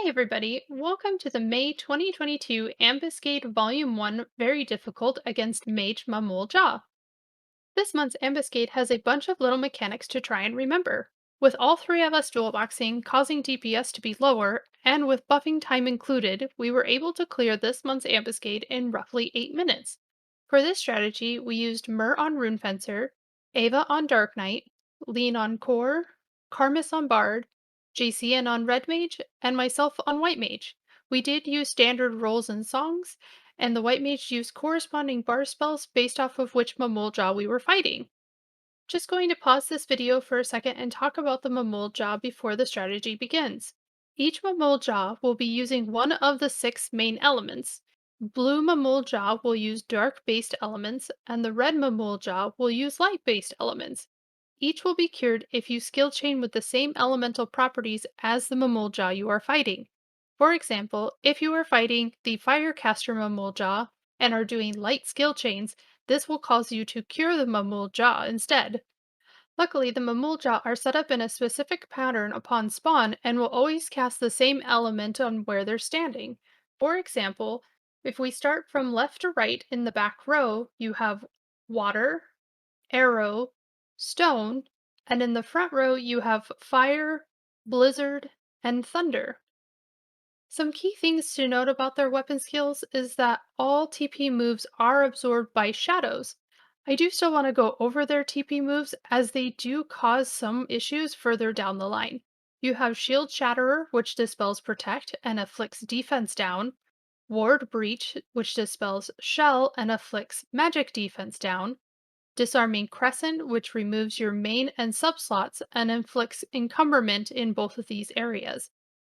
Hey everybody, welcome to the May 2022 Ambuscade Volume 1 Very Difficult against Mage Mamool Ja. This month's Ambuscade has a bunch of little mechanics to try and remember. With all three of us dual boxing, causing DPS to be lower, and with buffing time included, we were able to clear this month's Ambuscade in roughly 8 minutes. For this strategy, we used Myrrh on Rune Fencer, Ayva on Dark Knight, Leene on Core, Karmus on Bard, Jcn on Red Mage, and myself on White Mage. We did use standard roles and songs, and the White Mage used corresponding bar spells based off of which Mamool Ja we were fighting. Just going to pause this video for a second and talk about the Mamool Ja before the strategy begins. Each Mamool Ja will be using one of the 6 main elements. Blue Mamool Ja will use dark-based elements, and the red Mamool Ja will use light-based elements. Each will be cured if you skill chain with the same elemental properties as the Mamool Ja you are fighting. For example, if you are fighting the Firecaster Mamool Ja and are doing light skill chains, this will cause you to cure the Mamool Ja instead. Luckily, the Mamool Ja are set up in a specific pattern upon spawn and will always cast the same element on where they're standing. For example, if we start from left to right in the back row, you have water, arrow, stone, and in the front row you have fire, blizzard, and thunder. Some key things to note about their weapon skills is that all TP moves are absorbed by shadows. I do still want to go over their TP moves as they do cause some issues further down the line. You have Shield Shatterer, which dispels Protect and afflicts defense down, Ward Breach, which dispels Shell and afflicts magic defense down, Disarming Crescent, which removes your main and subslots and inflicts encumberment in both of these areas.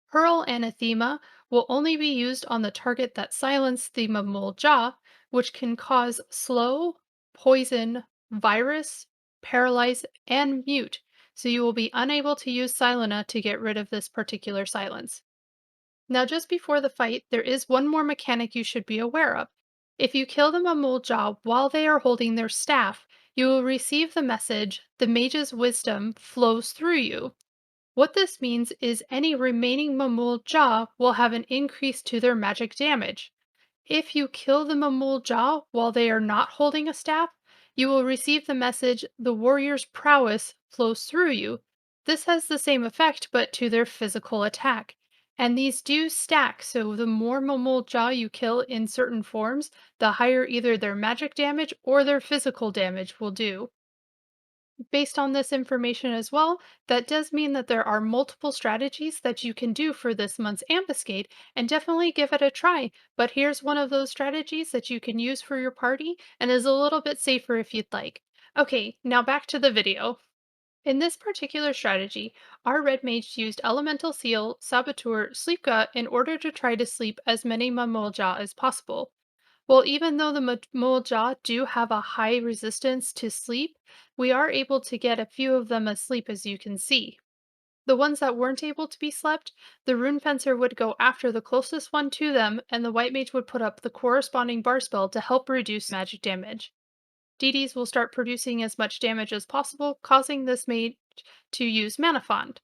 Hurl Anathema will only be used on the target that silenced the Mamool Ja, which can cause slow, poison, virus, paralyze, and mute, so you will be unable to use Silena to get rid of this particular silence. Now just before the fight, there is one more mechanic you should be aware of. If you kill the Mamool Ja while they are holding their staff, you will receive the message, "The Mage's Wisdom flows through you." What this means is any remaining Mamool Ja will have an increase to their magic damage. If you kill the Mamool Ja while they are not holding a staff, you will receive the message, "The Warrior's Prowess flows through you." This has the same effect but to their physical attack. And these do stack, so the more Mamool Ja you kill in certain forms, the higher either their magic damage or their physical damage will do. Based on this information as well, that does mean that there are multiple strategies that you can do for this month's Ambuscade, and definitely give it a try. But here's one of those strategies that you can use for your party and is a little bit safer if you'd like. Okay, now back to the video. In this particular strategy, our red mage used Elemental Seal, Saboteur, Sleep Gut in order to try to sleep as many Mamool Ja as possible. Well, even though the Mamool Ja do have a high resistance to sleep, we are able to get a few of them asleep, as you can see. The ones that weren't able to be slept, the Rune Fencer would go after the closest one to them, and the White Mage would put up the corresponding bar spell to help reduce magic damage. DDs will start producing as much damage as possible, causing this mage to use Mana Font.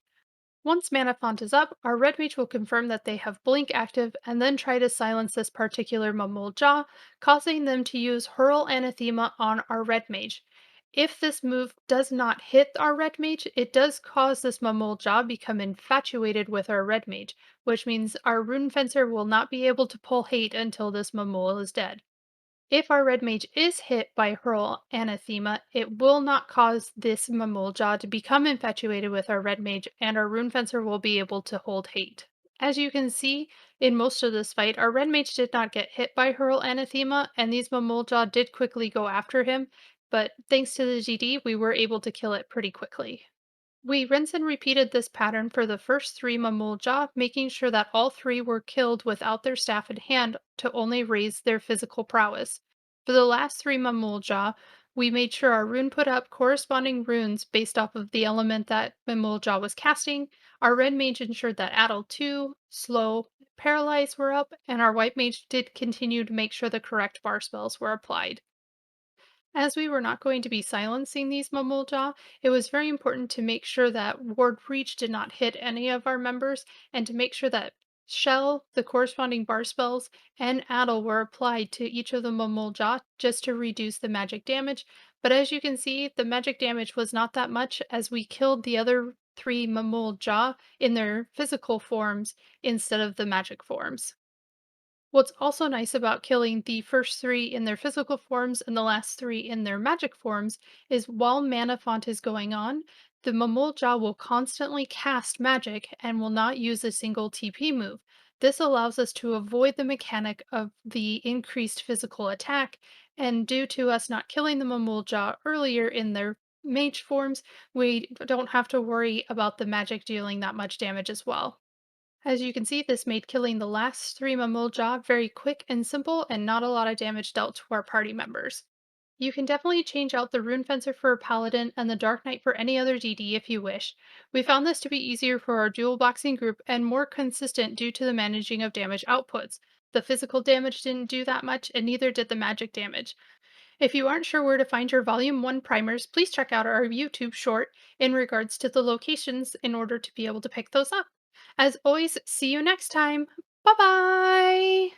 Once Mana Font is up, our red mage will confirm that they have Blink active and then try to silence this particular Mamool Ja, causing them to use Hurl Anathema on our red mage. If this move does not hit our red mage, it does cause this Mamool Ja become infatuated with our red mage, which means our Rune Fencer will not be able to pull hate until this Mamool is dead. If our red mage is hit by Hurl Anathema, it will not cause this Mamool Ja to become infatuated with our red mage, and our Rune Fencer will be able to hold hate. As you can see, in most of this fight, our red mage did not get hit by Hurl Anathema, and these Mamool Ja did quickly go after him, but thanks to the GD, we were able to kill it pretty quickly. We rinse and repeated this pattern for the first 3 Mamool Ja, making sure that all 3 were killed without their staff in hand to only raise their physical prowess. For the last 3 Mamool Ja, we made sure our rune put up corresponding runes based off of the element that Mamool Ja was casting. Our red mage ensured that Addle 2, Slow, Paralyze were up, and our white mage did continue to make sure the correct bar spells were applied. As we were not going to be silencing these Mamool Ja, it was very important to make sure that Ward Breach did not hit any of our members, and to make sure that Shell, the corresponding bar spells, and Addle were applied to each of the Mamool Ja just to reduce the magic damage, but as you can see, the magic damage was not that much as we killed the other three Mamool Ja in their physical forms instead of the magic forms. What's also nice about killing the first three in their physical forms and the last three in their magic forms is while Mana Font is going on, the Mamool Ja will constantly cast magic and will not use a single TP move. This allows us to avoid the mechanic of the increased physical attack, and due to us not killing the Mamool Ja earlier in their mage forms, we don't have to worry about the magic dealing that much damage as well. As you can see, this made killing the last three Mamool Ja very quick and simple, and not a lot of damage dealt to our party members. You can definitely change out the Rune Fencer for a Paladin and the Dark Knight for any other DD if you wish. We found this to be easier for our dual boxing group and more consistent due to the managing of damage outputs. The physical damage didn't do that much, and neither did the magic damage. If you aren't sure where to find your Volume 1 primers, please check out our YouTube short in regards to the locations in order to be able to pick those up. As always, see you next time. Bye bye!